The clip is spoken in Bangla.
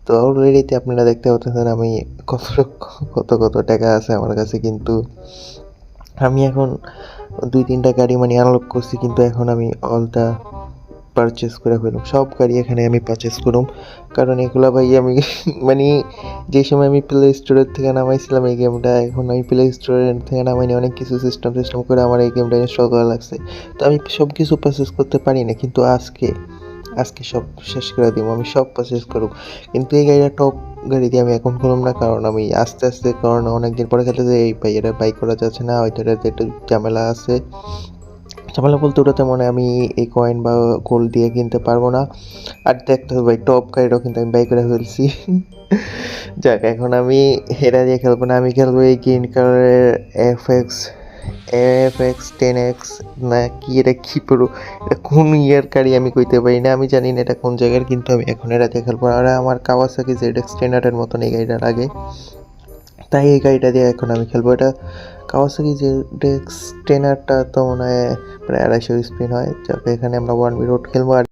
তো অলরেডিতে আপনারা দেখতে পাচ্ছেন আমি কত কত টাকা আছে আমার কাছে, কিন্তু আমি এখন 2-3টা গাড়ি মানে আনলক করছি, কিন্তু এখন আমি অলটা পারচেস করে ফেলুম, সব গাড়ি এখানে আমি পারচেস করুম। কারণ এগুলা ভাই আমি মানে যে সময় আমি প্লে স্টোরের থেকে নামাইছিলাম এই গেমটা, এখন আমি প্লে স্টোরের থেকে নামাইনি, অনেক কিছু সিস্টেম করে আমার এই গেমটা ইনস্টল করা লাগছে। তো আমি সব কিছু পারচেস করতে পারি না, কিন্তু আজকে সব শেষ করে দিব, আমি সব পারচেস করব। কিন্তু এই গাড়িটা টপ গাড়ি দিয়ে আমি এখন করলাম না, কারণ আমি আস্তে আস্তে, কারণ অনেকদিন পরে খেলতে যে এই ভাই এটা বাইক করা যাচ্ছে না, ওইটাতে একটু ঝামেলা আছে। ঝামেলা বলতে ওটাতে মানে আমি এই কয়েন বা গোল্ড দিয়ে কিনতে পারবো না। আর দেখতে হবে ভাই টপ গাড়িটাও কিন্তু আমি বাই করে ফেলছি। যাক, এখন আমি এটা দিয়ে খেলবো না, আমি খেলবো এই গ্রিন কালারের এফএক্স 10X না কি, এটা কি পুরো, এটা কোন ইয়ার গাড়ি আমি কইতে পারি না, আমি জানি না এটা কোন জায়গার, কিন্তু আমি এখন এটা দিয়ে খেলবো। আর আমার কাওয়াসাকি ZX 10R মতন এই গাড়িটা লাগে, তাই এই গাড়িটা দিয়ে এখন আমি খেলবো। এটা কাওয়াসাকি ZX 10R তো মনে হয় প্রায় 250 স্পিন হয়। যাকে এখানে আমরা 1v রোড খেলবো। আর